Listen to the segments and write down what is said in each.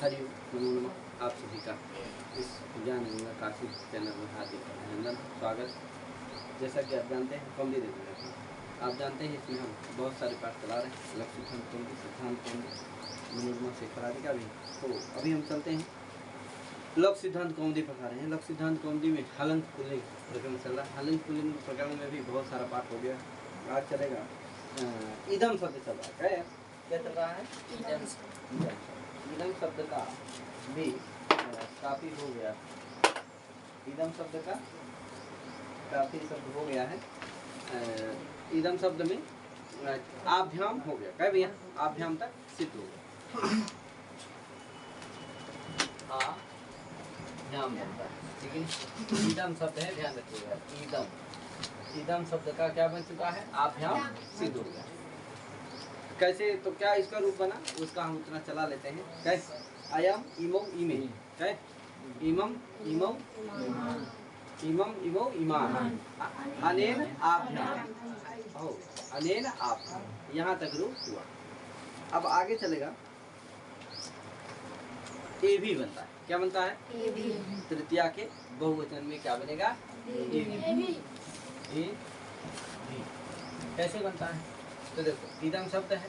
हरिओम नमो नमः। आप सभी का इस ज्ञान गंगा काशी चैनल में हार्दिक अभिनंदन स्वागत। जैसा कि आप जानते हैं कौमदी देख रहे हैं, आप जानते हैं इसमें हम बहुत सारे पाठ चला रहे हैं, लक्ष्य सिद्धांत कौमदी, सिद्धांत कौमदी, मनोरमा शेखर आदि का भी। तो अभी हम चलते हैं लक्ष्य सिद्धांत कौमदी पढ़ा रहे हैं। लक्ष्य सिद्धांत कौमदी में हलंत पुल्लिंग प्रकरण चल रहा है। हलंत पुल्लिंग प्रकरण में भी बहुत सारा पाठ हो गया। आज चलेगा इदम शब्द चल रहा है। क्या चल रहा है? इदम शब्द का भी काफी हो गया। इदम शब्द का काफी शब्द हो गया है। इदम शब्द में आभ्याम हो गया। क्या भैया? आभ्याम तक सिद्ध हो गया। आभ्याम बनता है, ठीक है। इदम शब्द है, ध्यान रखिएगा। इदम शब्द का क्या बन चुका है? आभ्याम सिद्ध हो गया। कैसे? तो क्या इसका रूप बना उसका हम उतना चला लेते हैं। कैसे? अयम इमो इमे, कैसे? इमम इमो इमम इमो इमान, अनेन आभ्याम हो, अनेन आभ्याम, यहाँ तक रूप हुआ। अब आगे चलेगा। ए भी बनता है। क्या बनता है? ए भी। तृतीया के बहुवचन में क्या बनेगा? ए भी। कैसे बनता है? तो देखो, इदम शब्द है,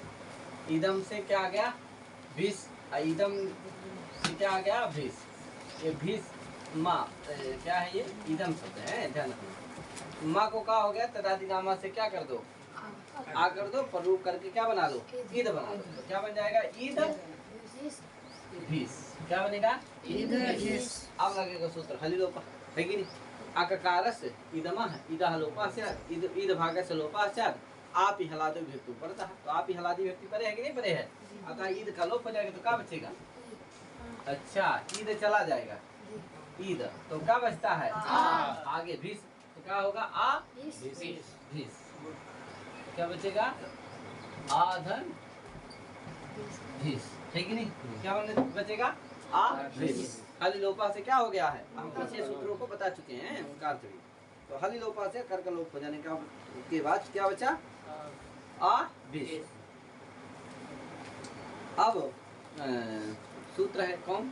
इदम से क्या आ गया? भीष। इदम से क्या आ गया? भीष। ये भीष माँ क्या है? ये इदम शब्द है, ध्यान रखना। माँ को क्या हो गया? तदादि नामा से क्या कर दो? आ कर दो, पर रूप करके क्या बना दो? ईद बना दो। तो क्या बन जाएगा? ईद भीष। क्या बनेगा? ईद भीष। अब लगेगा सूत्र हलिलोपा, है कि नहीं? अककारस इदमः इदः लोपास्यात्, ईद भागस्य लोपास्यात्, आप ही हलादि व्यक्ति पड़ता है। तो आप ही हलादि व्यक्ति परे है कि नहीं परे है? अतः ईद का लोप हो जाएगा तो क्या बचेगा? अच्छा, ईद चला जाएगा, ईद तो क्या बचता है? आगे भीष, तो क्या होगा? आ भीष। क्या बचेगा? आधन भीष, ठीक है नहीं? क्या बचेगा? आ भीष। हलि लोपा से क्या हो गया है? हम पीछे सूत्रों को बता चुके हैं उनका अर्थ भी। तो हलि लोपा से कर का लोप हो जाने के बाद क्या बचा? आ भीष। अब सूत्र है कौन?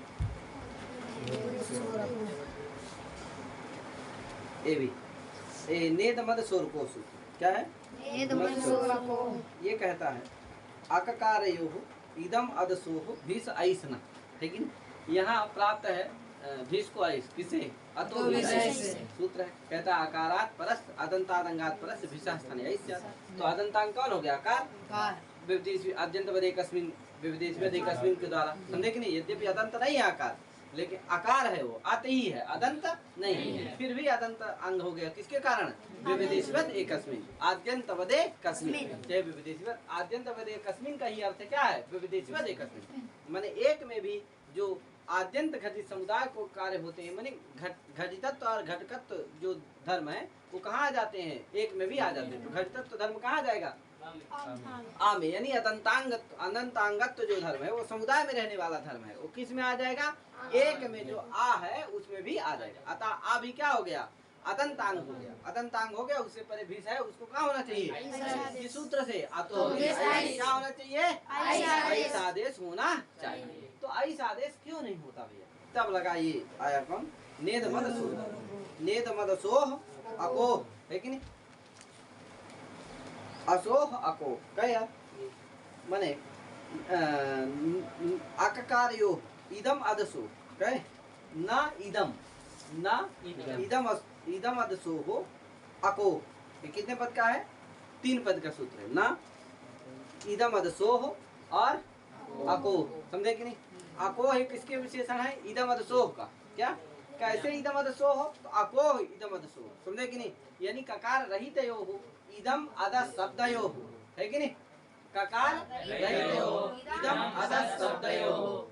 ए भी। नेद मद सोर को सूत्र क्या है? ये कहता है अककारयोः इदम अदसोः भीष ऐसना, ठीक है। यहाँ प्राप्त है भीष को ऐस, किसे? अतो भीष सूत्र है। कहता है अकारात परस्त अदंतादंगात परस्त भीषा स्थाने ऐस्य। तो अदंतांग कौन हो गया? अकार। विविधेश अद्यंत वदे कस्मिन, विविधेश वदे कस्मिन के द्वारा, समझे कि नहीं? यद्यपि अदंत नहीं है आकार, लेकिन आकार है, वो आते ही है, अदंत नहीं है। फिर भी अदंत अंग हो गया किसके कारण? विविधेश्वर एकस्मिन आद्यंत वदे कस्मिन। चाहे विविधेश्वर आद्यंत वदे कस्मिन का ही अर्थ क्या है? विविधेश्वर एकस्मिन, माने एक में भी जो आद्यंत घटित समुदाय को कार्य होते हैं, माने घटितत्व और घटकत्व जो धर्म है वो कहाँ आ जाते हैं? एक में भी आ जाते हैं। तो घटितत्व धर्म कहाँ जाएगा? आ में, यानी अनंतांगत्व जो धर्म है वो समुदाय में रहने वाला धर्म है, वो किस में आ जाएगा? एक में जो आ है उसमें भी आ जाएगा। अतः आ भी क्या हो गया? अदंतांग हो गया। अदंतांग हो गया, उससे परे भीष है, उसको क्या होना चाहिए? इस सूत्र से अतो क्या होना चाहिए? ऐसा आदेश होना चाहिए। तो ऐसा आदेश क्यों नहीं होता भैया? तब लगा ये आया कौन? नेद मद सोह, नेद मद सोह अको, है कि नहीं? असोह अको क्या माने? अककारयो इदम अदसो, क्या? ना इदम, ना इदम अदसो हो अको। ये कितने पद का है? 3 पद का सूत्र है। ना इदम अदसो हो और अको, समझे कि नहीं? अको है किसके विशेषण है? इदम अदसो का। क्या? कैसे इदम अदसो हो? तो अको इदम अदसो, समझे कि नहीं? यानी ककार रहित यो हो इदम अदस शब्दयो हो, है कि नहीं? ककार रहित यो इदम अदस शब्दयो हो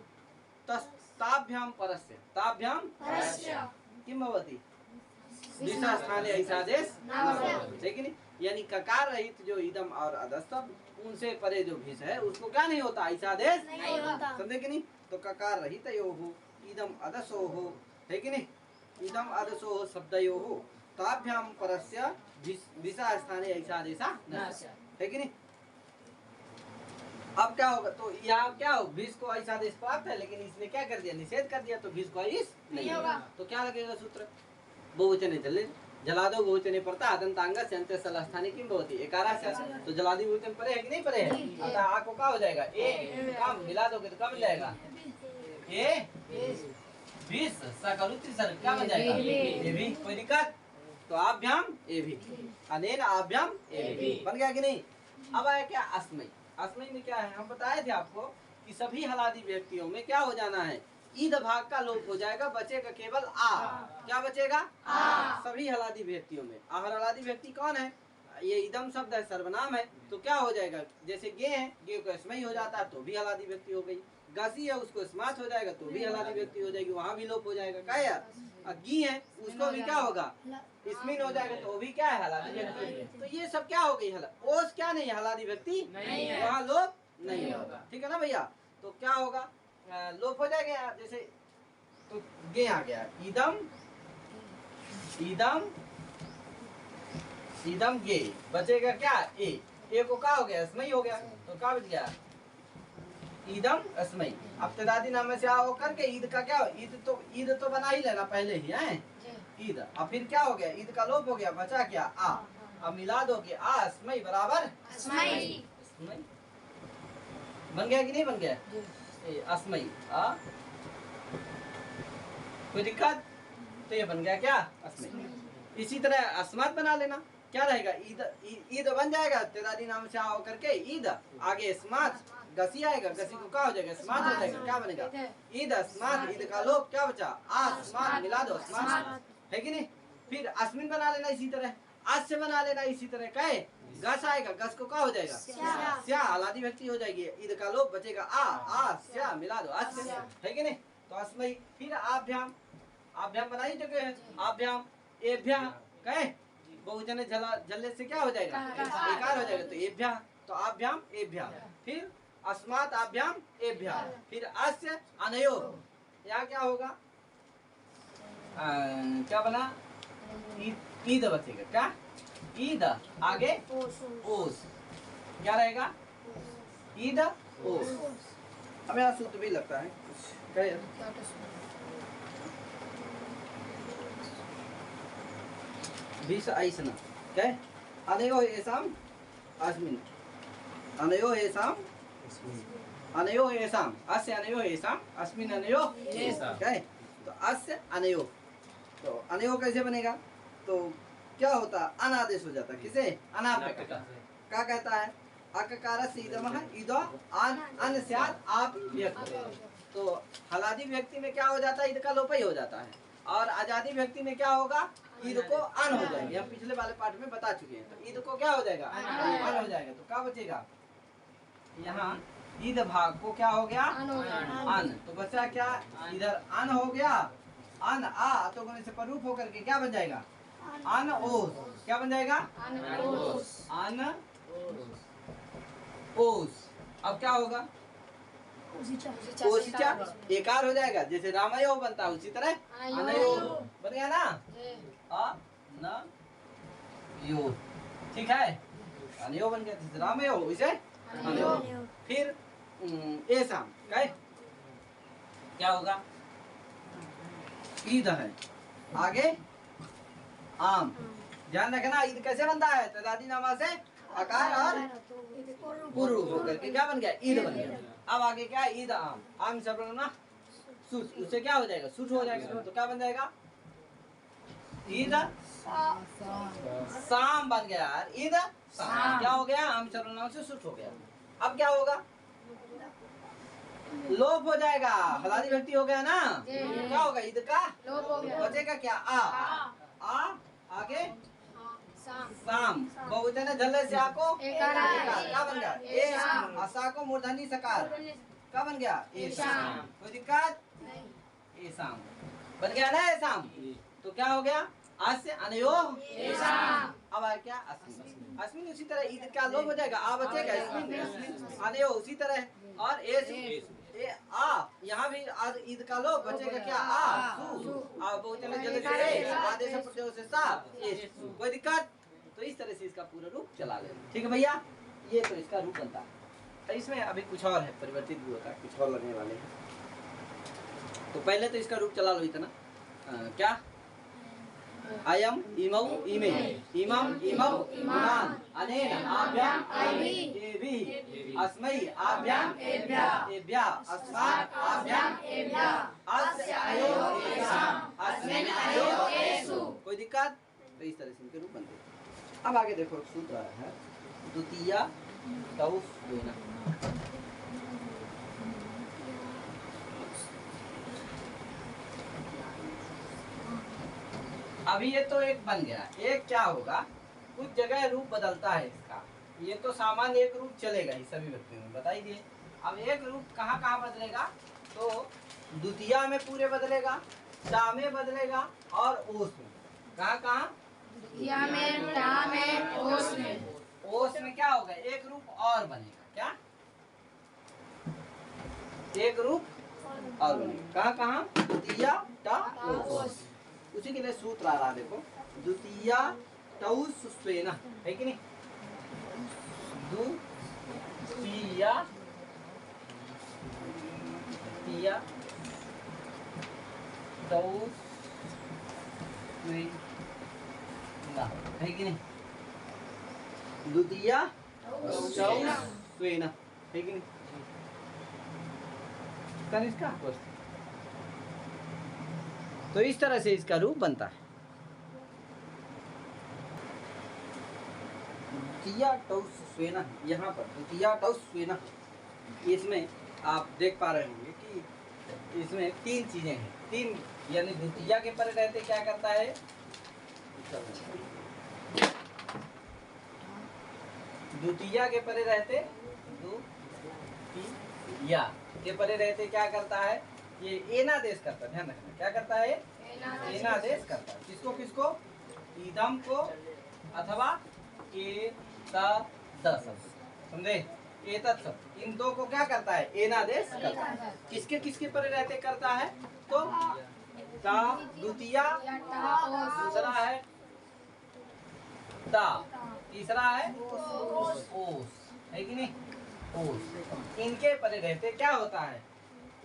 ताभ्याम परस्य, ताभ्याम किम भवति? दिशा स्थाने ऐसा आदेश है कि नहीं? यानी ककार रहित जो इदम और अदस शब्द उनसे परे जो भीष है उसको क्या नहीं होता? ऐसा आदेश नहीं होता, समझे कि नहीं? तो ककार रहित यो हो इदम अदसो हो, है कि नहीं? इदम अदसो हो शब्दयो हो ताभ्याम परस्य दिशा स्थाने ऐसा आदेशा, है कि नहीं? अब क्या होगा, तो यहाँ क्या हो, भीष को ऐसा आदेश प्राप्त है, लेकिन इसने क्या कर दिया, निषेध कर दिया, तो भीष को आदेश नहीं होगा। तो क्या लगेगा सूत्र, बहुवचने जले जलादो बहुवचने पड़ता अदंतांग से अंत्य स्थलास्थानी किम भवति एकारा से, तो जलादि बहुवचन परे है कि नहीं परे है, अतः आ को क्या हो जाएगा, ए काम मिला दोगे तो क्या बन जाएगा, ए भीष सकलुत्री सर क्या बन जाएगा, ए भी, कोई दिक्कत, तो आभ्याम ए भी, अनेन आभ्याम ए भी बन गया कि नहीं। अब आया क्या अस्मै, अस्मै में क्या है, हम बताए थे आपको कि सभी हलादी व्यक्तियों में क्या हो जाना है, ईद भाग का लोप हो जाएगा, बचेगा केवल आ, क्या बचेगा आ, सभी हलादी व्यक्तियों में। आहर हलादी व्यक्ति कौन है, ये इदम शब्द है, सर्वनाम है, तो क्या हो जाएगा, जैसे गे है, गे को स्मई हो जाता है तो भी हलादी व्यक्ति हो गई, गसी है उसको स्मार्ट हो जाएगा तो भी हलादी व्यक्ति हो जाएगी, वहां भी लोप हो जाएगा, क्या यार, गी है उसको भी क्या होगा, स्मिन हो जाएगा तो भी क्या है, हलादी व्यक्ति। तो ये सब क्या हो गई, ओस क्या नहीं है, हलादी व्यक्ति वहाँ लोप नहीं होगा, ठीक है ना भैया। तो क्या होगा, लोप हो जाएगा यार, जैसे तो गे आ गया, इदम इदम इदम गे, बचेगा क्या, ए को क्या हो गया, स्मई हो गया, तो क्या बच गया, ईदम अस्मई। अब तदादी नाम से आओ करके ईद का क्या, ईद तो बना ही लेना पहले ही है ईद, अब फिर क्या हो गया, ईद का लोप हो गया, बचा क्या आ, अब मिला दो कि आ अस्मई बराबर अस्मई, बन गया कि नहीं बन गया, अस्मई आ, कोई दिक्कत, तो ये बन गया क्या अस्मई। इसी तरह अस्मात बना लेना, क्या रहेगा, ईद ईद बन जाएगा, तेदादी नाम से आओ करके ईद, आगे स्मात गसी आएगा, गसी को क्या हो जाएगा, स्मात हो जाएगा, क्या बनेगा, ईद अस्मात, ईद का लोप क्या बचा, आस्मात, मिला दो अस्मात, है कि नहीं। फिर अस्मिन बना लेना इसी तरह, आज से बना लेना इसी तरह, कहे गस आएगा, गस को क्या हो जाएगा, स्या, हलादी व्यक्ति हो जाएगी, ईद का लोप बचेगा आ स्या, मिला दो अस्य, है कि नहीं। तो अस्मई, फिर आभ्याम, आभ्याम बनाई जगह, आभ्याम एभ्या, कहे बहुवचन जल्ले से क्या हो जाएगा, एकार हो जाएगा, तो एभ्या, तो आभ्याम एभ्या, फिर अस्मात आभ्याम एभ्या, फिर अस्य अनयो, यहाँ क्या होगा, क्या बना, ईद बचेगा, क्या ईद, आगे ओस, क्या रहेगा, ईद ओस। अब यहाँ सूत्र भी लगता है कुछ, क्या यार, भीष ऐसन, क्या अनयो एसाम अस्मिन, अनयो एसाम अनयो एसाम, अस्य अनयो एसाम अस्मिन अनयो एसाम, क्या तो अस्य अनयो, तो अनयो कैसे बनेगा, तो क्या होता, अनादेश हो जाता, किसे, अनापक, क्या कहता है, अककार से इदम इदो अन स्यात् आप व्यक्ति, तो हलादी व्यक्ति में क्या हो जाता है, ईद का लोप ही हो जाता है, और आजादी व्यक्ति में क्या होगा, ईद को अन हो जाएगा, हम पिछले वाले पाठ में बता चुके हैं, तो ईद को क्या हो जाएगा, अन हो जाएगा, तो क्या बचेगा, यहाँ ईद भाग को क्या हो गया, अन, तो बचा क्या, इधर अन हो गया, अन आ तो गुण से परूप होकर के क्या बन जाएगा, अन ओस, क्या बन जाएगा, अन ओस। अब क्या होगा, ओसिचा एकार हो जाएगा, जैसे रामयो बनता है उसी तरह अनयो बन गया ना, अ न यो, ठीक है, अनयो बन गया, जैसे रामयो इसे अनयो। फिर ऐसा क्या होगा, ईद है, आगे आम, ध्यान रखना, ईद कैसे बनता है, तदादी नामा से आकार और पूर्व होकर के क्या बन गया, ईद बन गया। अब आगे क्या है, ईद आम, आम सब ना सूट, उससे क्या हो जाएगा, सूट हो जाएगा, तो क्या बन जाएगा, ईद शाम बन गया यार, ईद शाम क्या हो गया, आम सर्वनाम से सूट हो गया। अब क्या होगा, लोप हो जाएगा, हलादी व्यक्ति हो गया ना, क्या होगा, ईद का लोप हो गया, बचेगा क्या, आ आगे शाम, बहुवचन झल्ले से आको एकार, क्या बन गया, ए असा को मूर्धनी सकार, क्या बन गया, ए शाम, कोई दिक्कत, ए शाम बन गया ना, ए शाम, तो क्या हो गया, आज से अनयो ए शाम। अब आया क्या, अस्मिन, अस्मिन उसी तरह ईद का लोप हो जाएगा, आ बचेगा, अस्मिन अनयो उसी तरह, और ए आ, यहाँ भी आज ईद का लोप बचेगा क्या, आ सु, आ बहुवचन जल्दी से आदेश प्रत्यय से सा, कोई दिक्कत। तो इस तरह से इसका पूरा रूप चला लेना, ठीक है भैया, ये तो इसका रूप बनता है। इसमें अभी कुछ और है, परिवर्तित भी होता है, कुछ और लगने वाले हैं। तो पहले तो इसका रूप चला लो इतना। क्या? अयम इमौ इमे इमम इमौ इमान अनेन आभ्याम एभिः अस्मै आभ्याम एभ्यः अस्मात् आभ्याम एभ्यः अस्य अयोः एषाम् अस्मिन् अयोः एषु। कोई दिक्कत? तो इस तरह से इनके रूप बनते हैं। अब आगे देखो सूत्र है द्वितीया तौ स्वेन। अभी ये तो एक बन गया, एक क्या होगा, कुछ जगह रूप बदलता है इसका। ये तो सामान्य एक रूप चलेगा ही सभी व्यक्तियों में, बता ही दिए। अब एक रूप कहाँ कहाँ बदलेगा, तो द्वितीया में पूरे बदलेगा, टा में बदलेगा और ओस में। कहाँ कहाँ? द्वितीया में, टा में, ओस में। ओस में क्या होगा, एक रूप और बनेगा। क्या? एक रूप और बनेगा। कहाँ कहाँ? द्वितीया, टा, ओस। उसी के लिए सूत्र आ रहा, देखो द्वितीया टौ स्वेन, है कि नहीं? द्वितीया टौ स्वेन, है कि नहीं? द्वितीया टौ स्वेन, है कि नहीं? कनिष्का तो इस तरह से इसका रूप बनता है। द्वितीया टौ स्वेन, यहाँ पर द्वितीया टौ स्वेन, इसमें आप देख पा रहे होंगे कि इसमें तीन चीजें हैं। तीन यानी द्वितीया के परे रहते क्या करता है, द्वितीया के परे रहते, द्वितीया के परे रहते क्या करता है, ये एनादेश करता है। ध्यान रखना, क्या करता है? एनादेश करता है। किसको किसको? इदम को अथवा एतत्, समझे? एतत् शब्द, इन दो को क्या करता है? एनादेश करता है। किसके किसके परे रहते करता है, तो ता द्वितीया, दूसरा है ता, तीसरा है ओस, है कि नहीं? ओस, इनके परे रहते क्या होता है,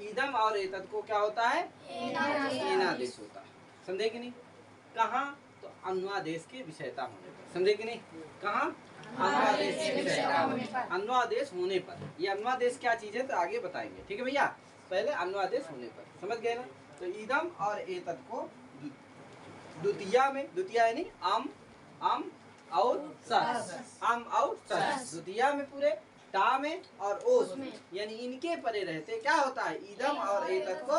इदम और एतत् को क्या होता है? एनादेश होता है। समझे कि नहीं? कहाँ? तो अन्वादेश के विषयता होने पर। समझे कि नहीं? कहाँ? अन्वादेश के विषयता होने पर। अन्वादेश होने पर। ये अन्वादेश क्या चीज है तो आगे बताएंगे, ठीक है भैया? पहले अन्वादेश होने पर, समझ गए ना? तो इदम और एतत् को द्वितीया में, द्वितीया यानी अम और सस, अम और सस, द्वितीया में पूरे, टा में और ओस में, यानी इनके परे रहते क्या होता है, इदम और एतत् को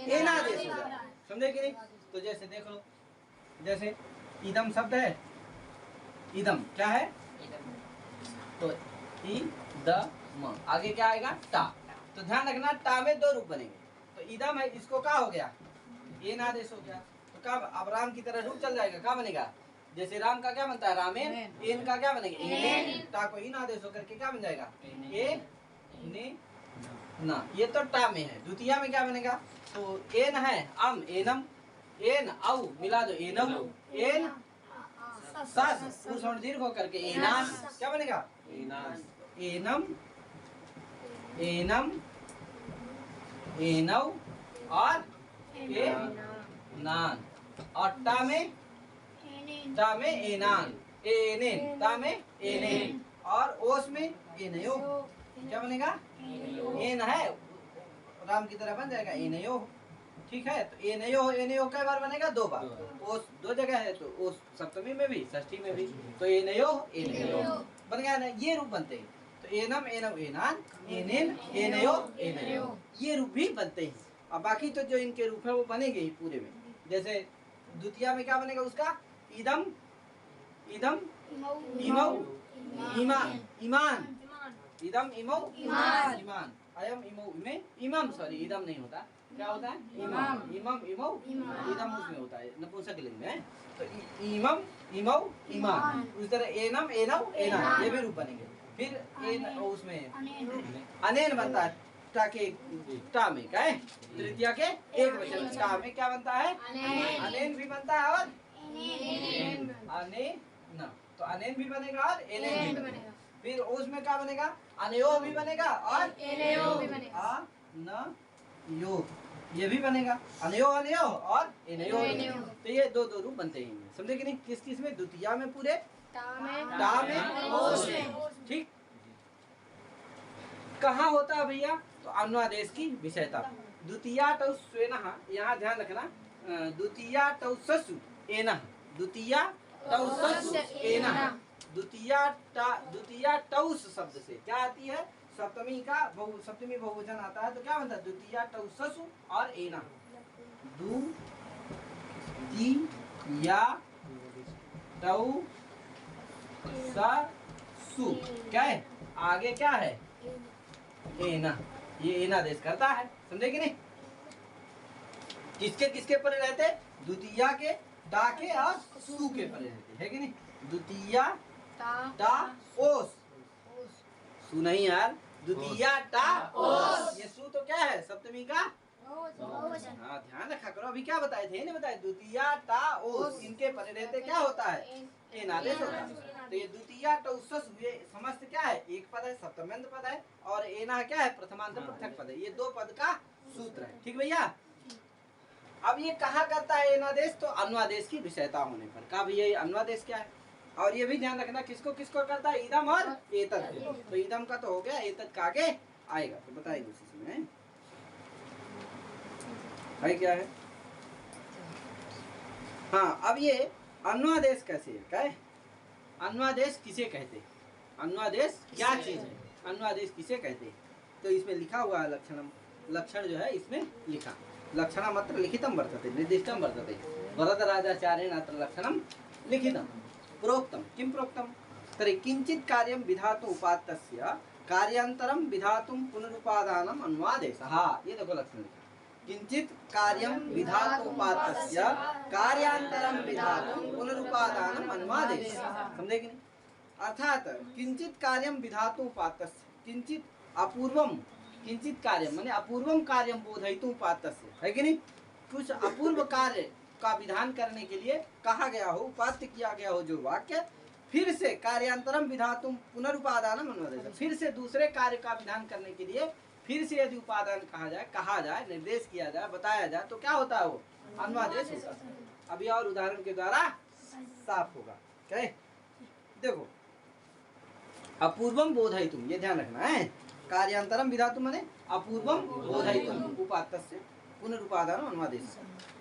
एनादेश हो जाता है। समझे कि नहीं? तो जैसे देख लो, जैसे इदम शब्द है, इदम क्या है, तो इदम, आगे क्या आएगा, टा। तो ध्यान रखना, टा में दो रूप बनेंगे। तो इदम है, इसको क्या हो गया, एनादेश हो गया। तो क्या अब राम की तरह रूप चल जाएगा, क्या बनेगा, जैसे राम का क्या बनता है, रामेन, एन का क्या बनेगा, एनेन, टा को इन आदेश होकर के क्या बन जाएगा, ए ने ना। ये तो टा में है। द्वितीया में क्या बनेगा, तो एन है अम एनम, एन औ मिला दो एनम, एन सस पुरुष दीर्घ होकर के एनान, क्या बनेगा, एनम एनम एनौ और एनान। और टा में एनान, एनेन, ता में एनेन, और ओस में एनयो, क्या बनेगा, एन है, राम की तरह बन जाएगा एनयो। ठीक है? तो एनयो, एनयो कई बार बनेगा, दो बार। ओस दो जगह है, तो ओस सप्तमी में भी, षष्ठी में भी, तो एनयो एनयो बन गया ना। ये रूप बनते हैं। तो एनम एनम एनान, एनेन एनयो एनयो, ये रूप भी बनते हैं। अब बाकी तो जो इनके रूप है वो बनेंगे ही पूरे में। जैसे द्वितीया में क्या बनेगा उसका, इदम इदम इमौ ईमान, ईमान, इदम इमौ ईमान, अयम इमौ इमे, इमम, सॉरी इदम नहीं होता, क्या होता है, इमम, इमम इमौ, इदम उसमें होता है नपुंसकलिंग में। तो इमम इमौ ईमान, उस तरह एनम एनौ एनान, ये भी रूप बनेंगे। फिर एन उसमें अनेन बनता है, टा के टा में क्या है, तृतीया के एक वचन टा में क्या बनता है, अनेन भी बनता है और अनेन, तो अनेन भी बनेगा और एनेन भी बनेगा। फिर उसमें क्या बनेगा, अनयो भी बनेगा और एनयो भी बनेगा। अनयो ये भी बनेगा, अनयो अनयो और एनयो। तो ये दो दो रूप बनते हैं, समझे कि नहीं। किस किस में, द्वितीया में पूरे, टा में, ओस में। ठीक, कहाँ होता है भैया, तो अनुआदेश की विषयता। द्वितीया टौ स्वेनः, यहाँ ध्यान रखना, द्वितीया टौ ससु एनः, द्वितीया टौ ससु एनः, द्वितीया टौस शब्द से क्या आती है, सप्तमी का सप्तमी बहुवचन आता है, तो क्या बनता है, द्वितीया टौ ससु और एनः, द्वितीया टौ ससु, क्या है आगे क्या है, एना, ये एना देश करता है, समझे कि नहीं। किसके किसके परे रहते, द्वितीया के, टा के और सु के परे रहते, है कि नहीं। द्वितीया टा ओस, सु नहीं यार, द्वितीया टा ओस, ये सु तो क्या है, सप्तमी का। हाँ ध्यान रखा करो, अभी क्या बताए थे, नहीं बताए, द्वितीया टा ओस, इनके परे रहते क्या होता है, एन आदेश होता है। तो ये द्वितीया टौसस, ये समस्त क्या है, एक पद है, सप्तम्यंत पद है, और एना क्या है, प्रथमांत पृथक पद है, ये दो पद का सूत्र है, ठीक भैया। अब ये कहा करता है एनादेश, तो अनुआदेश की विषयता होने पर का भैया ये अनुआदेश क्या है। और ये भी ध्यान रखना किसको किसको करता है, इदम और एतद। तो इदम का तो हो गया, एतद का आगे आएगा, तो बताइए उसी में है क्या है। हाँ, अब ये अनुआदेश कैसे है, क्या है अनुआदेश किसे कहते हैं, अनुआदेश क्या चीज है, अनुआदेश किसे कहते हैं। तो इसमें लिखा हुआ है लक्षणम, लक्षण जो है इसमें लिखा, लक्षणम अत्र लिखितम वर्तते, निर्दिष्टम वर्तते, वरदराजाचार्येण अत्र लक्षणम लिखितम, प्रोक्तम, किं प्रोक्तम, तर्हि किंचित् कार्यं विधातु उपात्तस्य कार्यान्तरं विधातुं पुनरुपादानम् अनुआदेशः। ये देखो लक्षण लिखा, किंचित् कार्यं विधातु उपात्तस्य कार्यान्तरं विधातुं पुनरुपादानम् अनुआदेशः, समझे कि नहीं। अर्थात किंचित कार्यम विधातु उपात्तस्य, किंचित अपूर्वम, किंचित कार्यम माने अपूर्वम कार्यम बोधयितुं उपात्तस्य, है कि नहीं। कुछ अपूर्व कार्य का विधान करने के लिए कहा गया हो, उपात्त किया गया हो जो वाक्य, फिर से कार्यांतरम विधातुं पुनरुपादानम अनुआदेशः, फिर से दूसरे कार्य का विधान करने के लिए फिर से यदि उपादान कहा जाए, निर्देश किया जाए, बताया जाए, तो क्या होता है, वो अनुआदेश होता है। अभी और उदाहरण के द्वारा साफ होगा, क्या देखो, अपूर्वम बोधयितुम, ये ध्यान रखना है, कार्यांतरम विधातुम माने अपूर्वम बोधयितुम उपात्तस्य पुनरुपादानम अनुआदेश।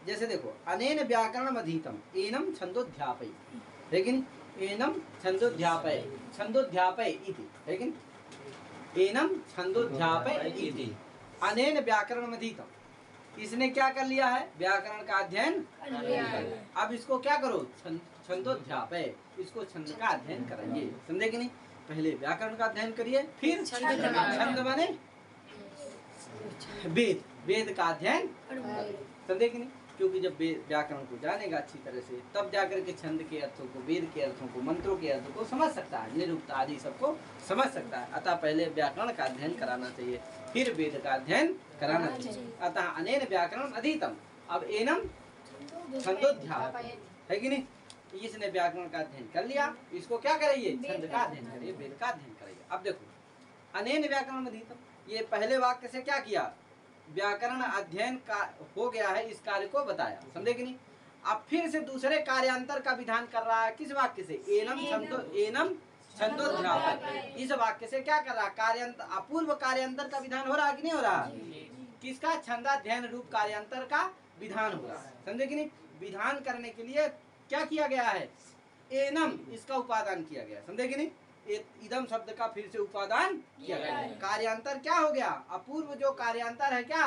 जैसे देखो, अनेन व्याकरणम अधीतम एनम छंदोध्यापय, लेकिन एनम छंदोध्यापय, छंदोध्यापय इति, लेकिन एनम छंदोध्यापय इति, अनेन व्याकरणम अधीतम, इसने क्या कर लिया है, व्याकरण का अध्ययन। अब इसको क्या करो, छंदोध्यापय, इसको छंद का अध्ययन कराइए, समझे कि नहीं। पहले व्याकरण का अध्ययन करिए, फिर छंद बने वेद, वेद का अध्ययन, समझे कि नहीं। क्योंकि जब व्याकरण को जानेगा अच्छी तरह से, तब जाकर के छंद के अर्थों को, वेद के अर्थों को, मंत्रों के अर्थों को समझ सकता है, निरुक्त आदि सबको समझ सकता है। अतः पहले व्याकरण का अध्ययन कराना चाहिए, फिर वेद का अध्ययन कराना चाहिए। अतः अनेन व्याकरण अधीतम, अब एनम छंदोध्यापय, है कि नहीं। इसने व्याकरण का अध्ययन कर लिया, इसको क्या करिए, छंद का अध्ययन करिए, वेद का अध्ययन करिए। अब देखो, अनेन व्याकरण अधीतम, ये पहले वाक्य से क्या किया, व्याकरण अध्ययन का हो गया है, इस कार्य को बताया, समझे कि नहीं। अब फिर से दूसरे कार्यांतर का विधान कर रहा है, किस वाक्य से, एनम छंदोध्यापय, इस वाक्य से क्या कर रहा है, कार्यांतर, अपूर्व कार्यांतर का विधान हो रहा है कि नहीं हो रहा, किसका, छंदाध्ययन रूप कार्यांतर का विधान हो रहा है, समझे कि नहीं। विधान करने के लिए क्या किया गया है, एनम, इसका उपादान किया गया, समझे कि नहीं। इदम शब्द का फिर से उपादान किया गया, कार्यांतर क्या हो गया, अपूर्व जो कार्यांतर है क्या,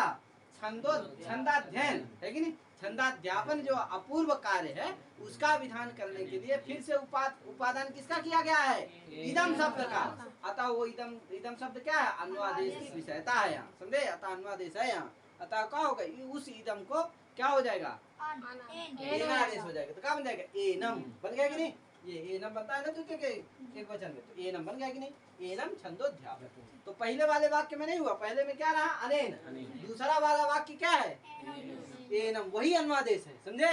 छंदाध्ययन, है कि नहीं। छंदाध्यापन जो अपूर्व कार्य है, उसका विधान करने के लिए फिर से उपादान किसका किया गया है, इदम शब्द का। अतः वो इदम शब्द क्या है, अनुआदेश की विषयता है यहाँ, समझे। अतः अनुआदेश है यहाँ, अतः क्या होगा, उस इदम को क्या हो जाएगा, एनादेश हो जाएगा, तो क्या बन जाएगा, एनम बन गया कि नहीं। ये एनम बनता है ना दूसरे के एक वचन में, तो एनम बन गया कि नहीं, एनम छंदोध्यापय। तो पहले वाले वाक्य में नहीं हुआ, पहले में क्या रहा, अनेन, दूसरा वाला वाक्य क्या है, एनम, वही अनुआदेश है, समझे।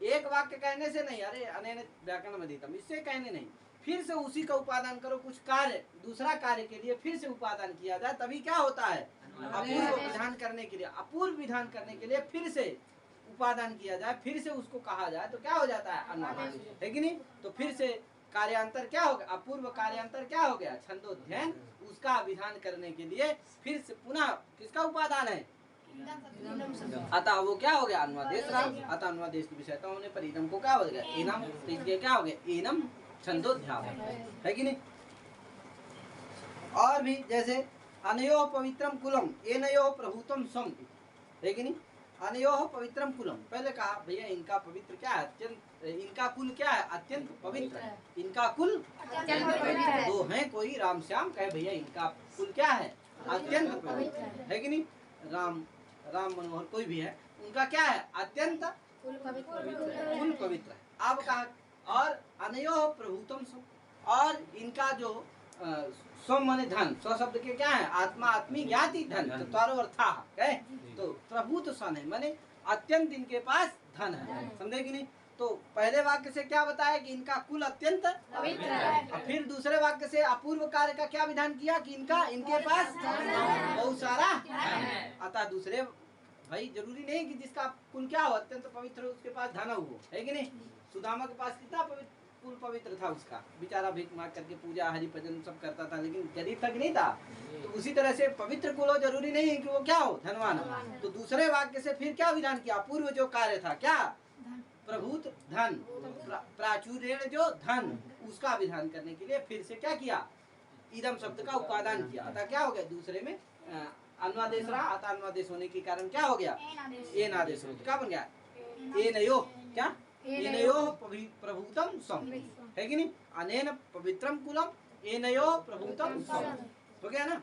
एक वाक्य कहने से नहीं, अरे अनेन व्याकरण अधीतम, इससे कहने नहीं, फिर से उसी का उपादान करो, कुछ कार्य दूसरा कार्य के लिए फिर से उपादान किया जाए, तभी क्या होता है? अपूर्व विधान करने के लिए, अपूर्व विधान करने के लिए फिर से उपादान किया जाए, फिर से उसको कहा जाए तो क्या हो जाता है? अन्वादेश, है कि नहीं? तो फिर से कार्यांतर क्या हो गया? अपूर्व कार्यांतर क्या हो गया? छंदोध्ययन। उसका विधान करने के लिए फिर से पुनः किसका उपादान है? अतः वो क्या हो गया? अन्वादेश रहा। अतः अन्वादेश की विषयता होने पर इदम को क्या हो गया? एनम। तो इसलिए क्या हो गया? एनम छंदोध्याय, है कि नहीं? और भी जैसे अनयोः पवित्रम कुलम एनयोः प्रभुतम सम, है कि नहीं? अनयोः पवित्रम कुलम, पहले कहा भैया इनका पवित्र क्या है? अत्यंत, इनका कुल क्या है? अत्यंत पवित्र है। इनका कुल अत्यंत पवित्र है। दो हैं कोई राम श्याम, कहे भैया इनका कुल क्या है? अत्यंत पवित्र है कि नहीं? राम मनोहर कोई भी है, उनका क्या है? अत्यंत कुल पवित्र है। अब कहा और अनयोः प्रभुतम सम, और इनका जो स्वम माने धन, स्व शब्द के क्या है? आत्मा आत्मी ज्ञाति धन, चत्वारो अर्था है। तो प्रभुत सन है माने अत्यंत इनके पास धन है, समझे कि नहीं? तो पहले वाक्य से क्या बताया कि इनका कुल अत्यंत पवित्र है। फिर दूसरे वाक्य से अपूर्व कार्य का क्या विधान किया कि इनके पास बहुत सारा है। अतः दूसरे भाई जरूरी नहीं कि जिसका कुल क्या हो? अत्यंत पवित्र, उसके पास धन हो, है कि नहीं? सुदामा के पास कितना कुल पवित्र था उसका, बेचारा भीख मांग करके पूजा हरि भजन सब करता था, लेकिन गरीब तक नहीं था। तो उसी तरह से पवित्र कुल हो, जरूरी नहीं है कि वो क्या हो? धनवान हो। तो दूसरे वाक्य से फिर क्या विधान किया? पूर्व जो कार्य था क्या? प्रभुत धन, प्राचुर्य जो धन, उसका विधान करने के लिए फिर से क्या किया? इदम शब्द का उपादान किया। अतः क्या हो गया? दूसरे में अन्वादेश रहा। अतः अन्वादेश होने के कारण क्या हो गया? एन आदेश हो, क्या बन गया? एनयो, क्या? एनयोः प्रभुतम सम, है कि नहीं? अनेन पवित्रम कुलम एनयोः प्रभुतम सम, हो गया ना?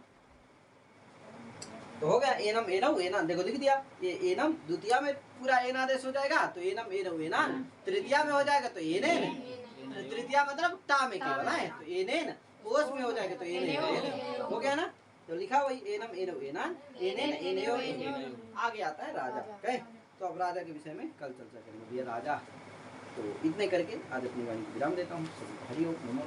तो हो गया एनम एनौ एनान, देखो लिख दिया। ये एनम द्वितीया में पूरा एन आदेश हो जाएगा तो एनम एनौ एनान, तृतीया में हो जाएगा तो एनेन, तृतीया मतलब टा में केवल है, तो एनेन कोश में हो जाएगा तो एनेन, हो गया ना? तो लिखा वही एनम एनौ एनान एनेन एनयो एनयो। आगे आता है राजा, कहे तो अब राजा के विषय में कल चर्चा करेंगे। ये राजा, तो इतने करके आज अपनी वाणी को विराम देता हूँ। हरि ओम नमो।